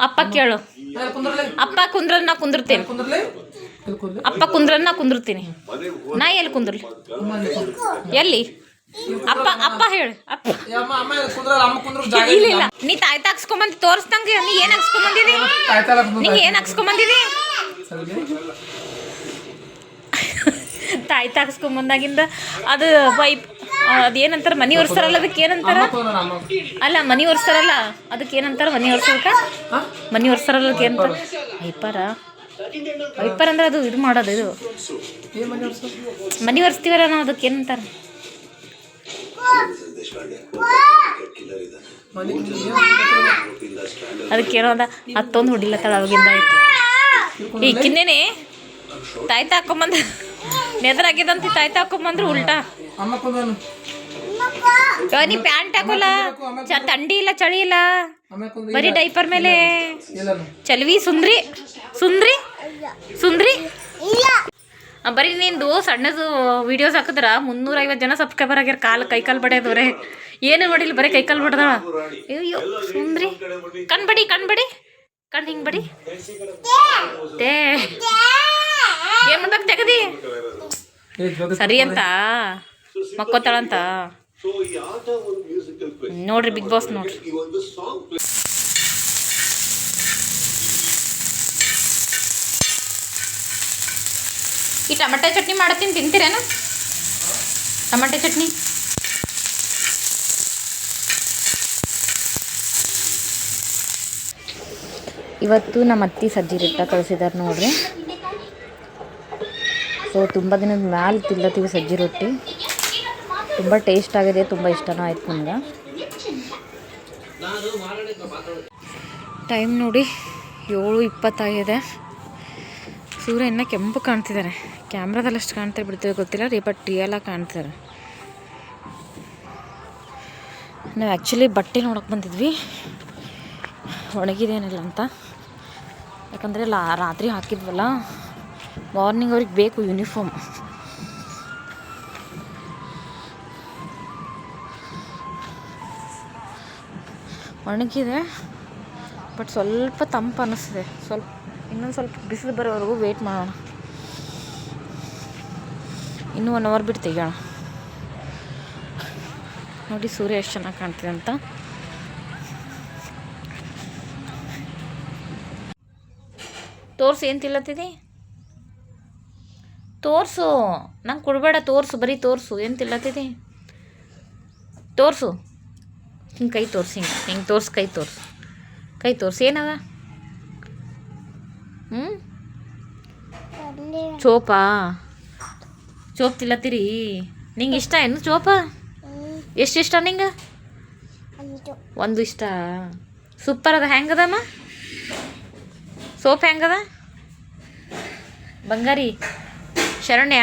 ಅಪ್ಪ ಕೇಳು. ಅಪ್ಪ ಕುಂದ್ರ ನಾ ಕುಂದಿರ್ತೇನೆ. ಅಪ್ಪ ಕುಂದ್ರ ನಾ ಕುಂದಿರ್ತೀನಿ. ನಾ ಎಲ್ಲಿ ಕುಂದ್ರಲಿ? ಎಲ್ಲಿ? ಅಪ್ಪ ಅಪ್ಪ ಹೇಳು. ಅಪ್ಪ ಇಲ್ಲ ನೀ ತಾಯ್ತ ಹಾಕ್ಸ್ಕೊಂಬಂದು ತೋರಿಸ್ದಂಗೆ. ನೀ ಏನು ಹಾಕ್ಸ್ಕೊಂಬಂದಿದಿ? ನೀ ಏನು ಹಾಕ್ಸ್ಕೊಂಬಂದಿದಿ? ತಾಯ್ತ ಹಾಕ್ಸ್ಕೊಂಬಂದಾಗಿಂದ ಅದು ವೈಪ್ ಅದೇನಂತಾರೆ ಮನಿ ಒರ್ಸ್ತಾರಲ್ಲ ಅದಕ್ಕೆ ಏನಂತಾರ? ಅಲ್ಲ ಮನಿ ಒರ್ಸ್ತಾರಲ್ಲ ಅದಕ್ಕೆ ಏನಂತಾರ? ಮನಿ ಒರ್ಸೋಕ ಮನಿ ಒರ್ಸ್ತಾರಲ್ಲ ಅದಕ್ಕೆ ಏನಂತಾರ? ವೈಪರ. ವೈಪರ್ ಅಂದ್ರೆ ಅದು ಇದು ಮಾಡೋದು. ಇದು ಮನಿ ಒರೆಸ್ತೀವಲ್ಲ ನಾವು ಅದಕ್ಕೆ ಏನಂತಾರ? ಅದಕ್ಕೇನೋ ಅದ ಹತ್ತೊಂದು ಹೊಡಿಲತ್ತಾಳ ಅವಾಗಿಂದ ಆಯ್ತು. ಈ ಕಿನ್ನೇನೆ ತಾಯ್ತ ಹಾಕೊಂಬಂದು ನೆದರಾಗಿದಂತ ತಾಯ್ತ ಹಾಕೊಂಬಂದ್ರೆ ಉಲ್ಟಾ. ನೀ ಪ್ಯಾಂಟ್ ಹಾಕೋಲ್ಲ, ಥಂಡಿ ಇಲ್ಲ ಚಳಿ ಇಲ್ಲ, ಬರೀ ಡೈಪರ್ ಮೇಲೆ ಚಲ್ವಿ. ಸುಂದ್ರಿ ಸುಂದ್ರಿ ಸುಂದ್ರಿ ಬರೀ ನಿಂದು ಸಣ್ಣದು ವಿಡಿಯೋಸ್ ಹಾಕಿದ್ರ 350 ಜನ ಸಬ್ಸ್ಕ್ರೈಬರ್ ಆಗ್ಯಾರ. ಕೈಕಾಲು ಬಡಿಯೋದವ್ರೆ ಏನು ನೋಡಿಲ್ಲ, ಬರೀ ಕೈಕಾಲು ಬಡ್ದಾಳ. ಅಯ್ಯೋ ಸುಂದ್ರಿ ಕಣ್ಬಡಿ ಕಣ್ಬಡಿ ಕಣ್ಣು ಹಿಂಗೆ ಬಡಿ. ಏನು ಮಾಡ್ಬೇಕು ತೆಗದಿ? ಸರಿ ಅಂತ ಮಕ್ಕೋತಾಳಂತ ನೋಡ್ರಿ. ಬಿಗ್ ಬಾಸ್ ನೋಡ್ರಿ. ಈ ಟೊಮೆಟೊ ಚಟ್ನಿ ಮಾಡ್ತೀನಿ, ತಿಂತೀರೇನು? ಟೊಮೆಟೊ ಚಟ್ನಿ ಇವತ್ತು ನಮ್ಮ ಅತ್ತಿ ಸಜ್ಜಿ ರೊಟ್ಟ ಕಳಿಸಿದಾರೆ ನೋಡ್ರಿ. ಸೊ ತುಂಬ ದಿನದ ಮ್ಯಾಲೆ ತಿಲ್ಲತ್ತೀವಿ ಸಜ್ಜಿ ರೊಟ್ಟಿ. ತುಂಬ ಟೇಸ್ಟ್ ಆಗಿದೆ, ತುಂಬ ಇಷ್ಟನೂ ಆಯ್ತು ನಮ್ಗೆ. ಟೈಮ್ ನೋಡಿ 7:20 ಸೂರ್ಯ ಇನ್ನೂ ಕೆಂಪು ಕಾಣ್ತಿದ್ದಾರೆ. ಕ್ಯಾಮ್ರಾದಲ್ಲಿ ಅಷ್ಟು ಕಾಣ್ತಾರೆ ಬಿಡ್ತೀವಿ ಗೊತ್ತಿಲ್ಲ ರೀ, ಬಟ್ ರಿಯಲಾಗಿ ಕಾಣ್ತಿದ್ದಾರೆ. ನಾವು ಆ್ಯಕ್ಚುಲಿ ಬಟ್ಟೆ ನೋಡೋಕೆ ಬಂದಿದ್ವಿ ಒಣಗಿದೇನಿಲ್ಲ ಅಂತ. ಯಾಕಂದರೆ ರಾತ್ರಿ ಹಾಕಿದ್ವಲ್ಲ, ಮಾರ್ನಿಂಗ್ ಅವ್ರಿಗೆ ಬೇಕು ಯೂನಿಫಾರ್ಮ್. ಒಣಗಿದೆ ಬಟ್ ಸ್ವಲ್ಪ ತಂಪು ಅನ್ನಿಸ್ತಿದೆ. ಇನ್ನೊಂದು ಸ್ವಲ್ಪ ಬಿಸಿಲು ಬರೋವರೆಗೂ ವೆಯ್ಟ್ ಮಾಡೋಣ. ಇನ್ನೂ 1 ಅವರ್ ಬಿಟ್ಟು ತೆಗೋಣ. ನೋಡಿ ಸೂರ್ಯ ಎಷ್ಟು ಚೆನ್ನಾಗಿ ಕಾಣ್ತಿದೆ ಅಂತ. ತೋರಿಸು, ಏನು ತಿಲ್ಲತ್ತಿದೆ? ತೋರಿಸು, ನಂಗೆ ಕೊಡಬೇಡ. ತೋರಿಸು, ಬರೀ ತೋರಿಸು. ಏನು ತಿಲ್ಲತ್ತಿದೆ? ತೋರಿಸು. ಹಿಂಗೆ ಕೈ ತೋರಿಸಿ, ಹಿಂಗೆ ತೋರಿಸು. ಕೈ ತೋರಿಸು, ಕೈ ತೋರಿಸಿ. ಏನದ? ಚೋಪಾ? ಚೋಪ್ ತಿಲ್ಲತ್ತೀರಿ? ನಿಂಗೆ ಇಷ್ಟ ಏನು ಚೋಪ? ಎಷ್ಟು ಇಷ್ಟ ನಿಂಗೆ? 1 ಇಷ್ಟ. ಸೂಪರ್ ಅದ. ಹೆಂಗದಮ್ಮ ಸೋಪ್? ಹೆಂಗದ ಬಂಗಾರಿ? ಶರಣ್ಯ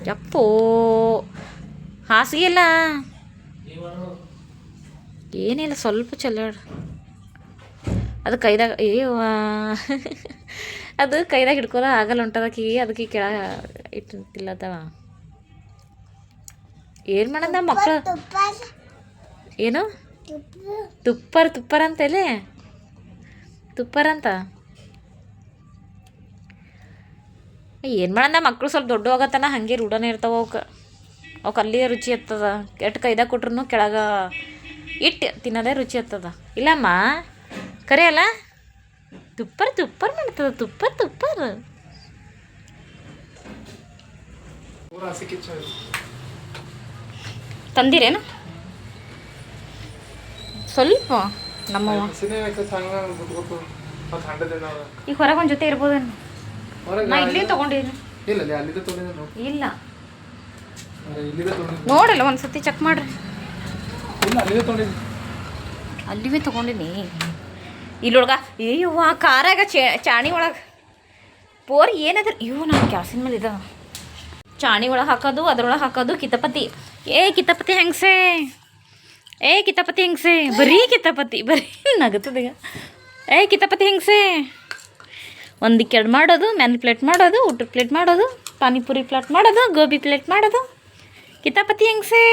ಯಪ್ಪೋ ಹಾಸಿಗೆ ಇಲ್ಲ ಏನಿಲ್ಲ, ಸ್ವಲ್ಪ ಚೆಲ್ಲಾಡ. ಅದು ಕೈದಾಗ ಅದು ಕೈದಾಗ ಹಿಡ್ಕೊಳ ಆಗಲ್ಲ ಹೊಂಟದಕ್ಕಿ. ಅದಕ್ಕೆ ಕೆಳ ಇಟ್ಟಿಲ್ಲತ್ತವ. ಏನು ಮಾಡಂದ ಮಕ್ಕಳು? ಏನು ತುಪ್ಪರ್ ಅಂತೇಳಿ ತುಪ್ಪರ್ ಅಂತ ಏನು ಮಾಡಂದ ಮಕ್ಕಳು? ಸ್ವಲ್ಪ ದೊಡ್ಡ ಹೋಗತ್ತನ ಹಾಗೆ ರೂಢನೇ ಇರ್ತಾವ ಅವಕ್ಕೆ ಅಲ್ಲಿಯೇ ರುಚಿ ಹತ್ತದ. ಕೆಟ್ಟು ಕೈದಾಗ ಕೊಟ್ರು ಕೆಳಗ ಇಟ್ಟು ತಿನ್ನೋದೇ ರುಚಿ ಹತ್ತದ. ಇಲ್ಲಮ್ಮ ಕರೆ ಅಲ್ಲ? ತುಪ್ಪರ್ ಮಾಡ್ತದ. ತುಪ್ಪರ್ ತಂದಿರೇನು ಸ್ವಲ್ಪ? ನಮ್ಮ ಈಗ ಹೊರಗೆ ಒಂದು ಜೊತೆ ಇರ್ಬೋದೇನು? ನಾ ಇಲ್ಲಿ ತಗೊಂಡಿದ್ದೀನಿ. ಇಲ್ಲ ನೋಡಲ್ಲ, ಒಂದ್ಸತಿ ಚೆಕ್ ಮಾಡ್ರಿ. ಅಲ್ಲಿವೇ ತಗೊಂಡಿನಿ. ಇಲ್ಲೊಳಗ ಅಯ್ಯವ್ವ ಖಾರಾಗ ಚಾಣಿ ಒಳಗೆ ಪೋರ್ ಏನದ್ರ ಇವು ನಾನು ಗ್ಯಾಸಿನ ಮೇಲೆ ಇದ ಚಾಣಿ ಒಳಗೆ ಹಾಕೋದು, ಅದ್ರೊಳಗೆ ಹಾಕೋದು. ಕಿತಪತಿ ಕಿತಪತಿ ಹೆಂಗಸೆ, ಕಿತಪತಿ ಹೆಂಗಸೆ, ಬರೀ ಕಿತಪತಿ, ಬರೀ ನಗತದೀಗ. ಕಿತಪತಿ ಹೆಂಗಸೆ. 1 ಮಾಡೋದು, ಮ್ಯಾನ್ ಪ್ಲೇಟ್ ಮಾಡೋದು, ಊಟದ ಪ್ಲೇಟ್ ಮಾಡೋದು, ಪಾನಿಪುರಿ ಪ್ಲೇಟ್ ಮಾಡೋದು, ಗೋಬಿ ಪ್ಲೇಟ್ ಮಾಡೋದು. ಕಿತಾಪತಿ ಹೆಂಗಸೆ,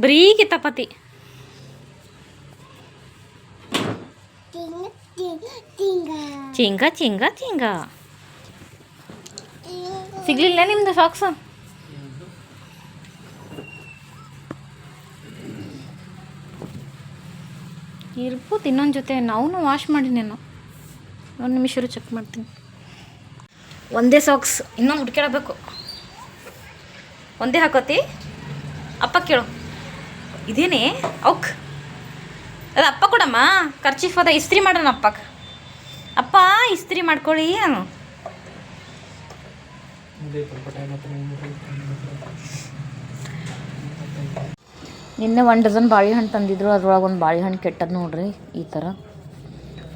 ಬರೀ ಕಿತಾಪತಿ. ಚಿಂಗ ಚಿಂಗ ಚಿಂಗ ಸಿಗ್ಲಿಲ್ಲ ನಿಮ್ದು ಸಾಕ್ಸ್? ಇರ್ಬೋದು ಇನ್ನೊಂದು ಜೊತೆ ನಾವು ವಾಶ್ ಮಾಡಿನೇನು. ಒಂದು ನಿಮಿಷ ಚೆಕ್ ಮಾಡ್ತೀನಿ. ಒಂದೇ ಸಾಕ್ಸ್, ಇನ್ನೊಂದು ಹುಡ್ಕ್ಯಾಡಬೇಕು. ಒಂದೇ ಹಾಕೋತಿ? ಅಪ್ಪ ಕೇಳು. ಇದೇನೇ ಅವಕ್ ಅದು ಅಪ್ಪ ಕೊಡಮ್ಮ. ಖರ್ಚೀಫ್ ಅದ, ಇಸ್ತ್ರಿ ಮಾಡೋಣ ಅಪ್ಪಕ್ಕೆ. ಅಪ್ಪ ಇಸ್ತ್ರಿ ಮಾಡ್ಕೊಳ್ಳಿ ಅನು. ನಿನ್ನೆ 1 ಡಜನ್ ಬಾಳೆಹಣ್ಣು ತಂದಿದ್ರು, ಅದ್ರೊಳಗೆ ಒಂದು ಬಾಳೆಹಣ್ಣು ಕೆಟ್ಟದ್ದು ನೋಡ್ರಿ ಈ ಥರ.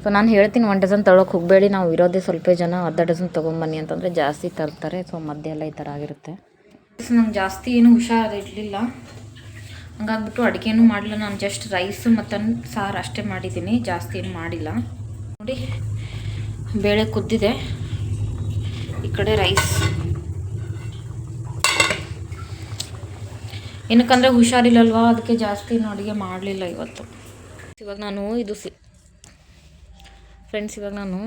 ಸೊ ನಾನು ಹೇಳ್ತೀನಿ 1 ಡಜನ್ ತೊಗೊಳಕ್ಕೆ ಹೋಗಬೇಡಿ, ನಾವು ಇರೋದೇ ಸ್ವಲ್ಪ ಜನ, ಅರ್ಧ ಡಜನ್ ತೊಗೊಂಬನ್ನಿ ಅಂತಂದರೆ ಜಾಸ್ತಿ ತರ್ತಾರೆ. ಸೊ ಮಧ್ಯೆ ಎಲ್ಲ ಈ ಥರ ಆಗಿರುತ್ತೆ. ನಂಗೆ ಜಾಸ್ತಿ ಏನು ಹುಷಾರಿರಲಿಲ್ಲ, ಹಂಗಾಗ್ಬಿಟ್ಟು ಅಡುಗೆನೂ ಮಾಡಲಿಲ್ಲ. ನಾನು ಜಸ್ಟ್ ರೈಸು ಮತ್ತು ಸಾರು ಅಷ್ಟೇ ಮಾಡಿದ್ದೀನಿ, ಜಾಸ್ತಿ ಏನು ಮಾಡಿಲ್ಲ. ನೋಡಿ ಬೇಳೆ ಕುದ್ದಿದೆ, ಈ ಕಡೆ ರೈಸ್. ಏನಕ್ಕಂದರೆ ಹುಷಾರಿಲ್ಲಲ್ವಾ, ಅದಕ್ಕೆ ಜಾಸ್ತಿ ಏನು ಅಡುಗೆ ಮಾಡಲಿಲ್ಲ ಇವತ್ತು. ಇವಾಗ ನಾನು ಫ್ರೆಂಡ್ಸ್ ಇವಾಗ ನಾನು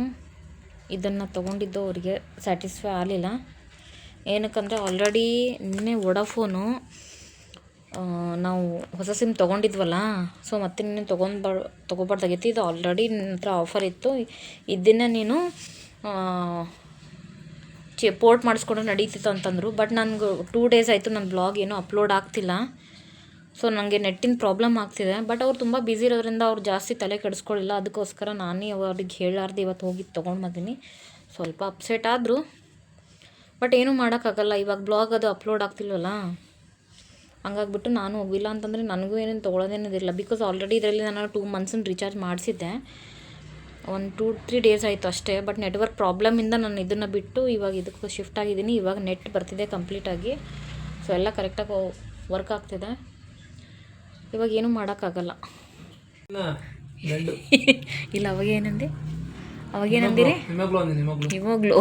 ಇದನ್ನು ತೊಗೊಂಡಿದ್ದು ಅವರಿಗೆ ಸ್ಯಾಟಿಸ್ಫೈ ಆಗಲಿಲ್ಲ. ಏನಕ್ಕಂದರೆ ಆಲ್ರೆಡಿ ನಿನ್ನೆ ವೋಡಾಫೋನು ನಾವು ಹೊಸ ಸಿಮ್ ತೊಗೊಂಡಿದ್ವಲ್ಲ, ಸೊ ಮತ್ತೆ ನಿನ್ನೆ ತೊಗೋಬಾರ್ದಾಗಿತ್ತು. ಇದು ಆಲ್ರೆಡಿ ನನ್ನ ಹತ್ರ ಆಫರ್ ಇತ್ತು, ಇದನ್ನು ನೀನು ಪೋರ್ಟ್ ಮಾಡಿಸ್ಕೊಂಡ್ರೆ ನಡೀತಿತ್ತು ಅಂತಂದರು. ಬಟ್ ನನಗೆ 2 ಡೇಸ್ ಆಯಿತು ನನ್ನ ಬ್ಲಾಗ್ ಏನೂ ಅಪ್ಲೋಡ್ ಆಗ್ತಿಲ್ಲ. ಸೊ ನನಗೆ ನೆಟ್ಟಿನ ಪ್ರಾಬ್ಲಮ್ ಆಗ್ತಿದೆ. ಬಟ್ ಅವ್ರು ತುಂಬ ಬ್ಯುಸಿ ಇರೋದ್ರಿಂದ ಅವ್ರು ಜಾಸ್ತಿ ತಲೆ ಕೆಡಿಸ್ಕೊಳ್ಳಿಲ್ಲ. ಅದಕ್ಕೋಸ್ಕರ ನಾನೇ ಅವ್ರಿಗೆ ಹೇಳಾರ್ದು ಇವತ್ತು ಹೋಗಿ ತೊಗೊಂಡು ಬಂದೀನಿ. ಸ್ವಲ್ಪ ಅಪ್ಸೆಟ್ ಆದರು, ಬಟ್ ಏನೂ ಮಾಡೋಕ್ಕಾಗಲ್ಲ. ಇವಾಗ ಬ್ಲಾಗ್ ಅದು ಅಪ್ಲೋಡ್ ಆಗ್ತಿಲ್ವಲ್ಲ, ಹಂಗಾಗ್ಬಿಟ್ಟು ನಾನು ಹೋಗಿಲ್ಲ. ಅಂತಂದರೆ ನನಗೂ ಏನೇನು ತೊಗೊಳೋದೇನಿದಿಲ್ಲ. ಬಿಕಾಸ್ ಆಲ್ರೆಡಿ ಇದರಲ್ಲಿ ನಾನು 2 ಮಂತ್ಸನ್ನು ರೀಚಾರ್ಜ್ ಮಾಡಿಸಿದ್ದೆ. ಒಂದು 2-3 ಡೇಸ್ ಆಯಿತು ಅಷ್ಟೇ. ಬಟ್ ನೆಟ್ವರ್ಕ್ ಪ್ರಾಬ್ಲಮಿಂದ ನಾನು ಇದನ್ನು ಬಿಟ್ಟು ಇವಾಗ ಇದಕ್ಕೆ ಶಿಫ್ಟ್ ಆಗಿದ್ದೀನಿ. ಇವಾಗ ನೆಟ್ ಬರ್ತಿದೆ ಕಂಪ್ಲೀಟಾಗಿ. ಸೊ ಎಲ್ಲ ಕರೆಕ್ಟಾಗಿ ವರ್ಕ್ ಆಗ್ತಿದೆ. ಇವಾಗ ಏನೂ ಮಾಡೋಕ್ಕಾಗಲ್ಲ. ಇಲ್ಲ ಅವಾಗೇನಂದಿರಿ? ಹಿಮೋಗ್ಲೋ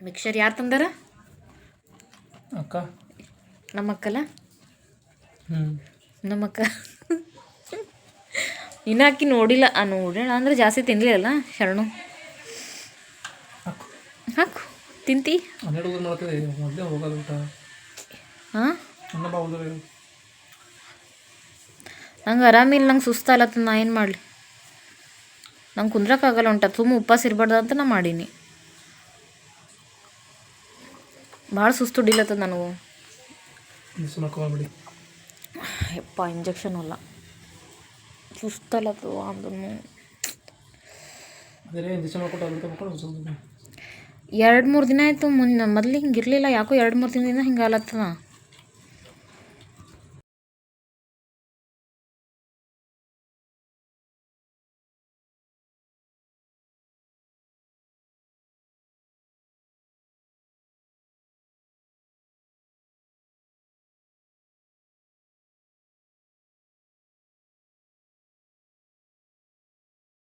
ಮಿಕ್ಸರ್ ಯಾರು ತಂದಾರ? ಅಕ್ಕ, ನಮ್ಮಕ್ಕಲ್ಲ, ನಮ್ಮಕ್ಕ. ಇನ್ನು ಅಕ್ಕಿ ನೋಡಿಲ್ಲ, ನೋಡೋಣ ಅಂದರೆ ಜಾಸ್ತಿ ತಿನ್ನಲಿಲ್ಲ. ಶರಣು ಹಾಕು ತಿಂತಿ. ಹಾಂ, ನಂಗೆ ಆರಾಮಿಲ್ಲ, ನಂಗೆ ಸುಸ್ತಾಗತ್ತ. ನಾ ಏನು ಮಾಡಲಿ? ನಂಗೆ ಕುಂದ್ರಕ್ಕಾಗಲ್ಲ ಉಂಟ. ತುಂಬ ಉಪವಾಸ ಇರಬಾರ್ದು ಅಂತ ನಾ ಮಾಡೀನಿ. ಭಾಳ ಸುಸ್ತು ಹೊಡಿಲತ್ತದ ನನಗೂ. ಯಪ್ಪ ಇಂಜೆಕ್ಷನ್ ಅಲ್ಲ, ಸುಸ್ತಲ್ಲತ್ತದ ಅಂದ್ರೂ. 2-3 ದಿನ ಆಯಿತು. ಮೊದಲು ಹಿಂಗೆ ಇರಲಿಲ್ಲ, ಯಾಕೋ 2-3 ದಿನದಿಂದ ಹಿಂಗೆ ಆಲತ್ತದ.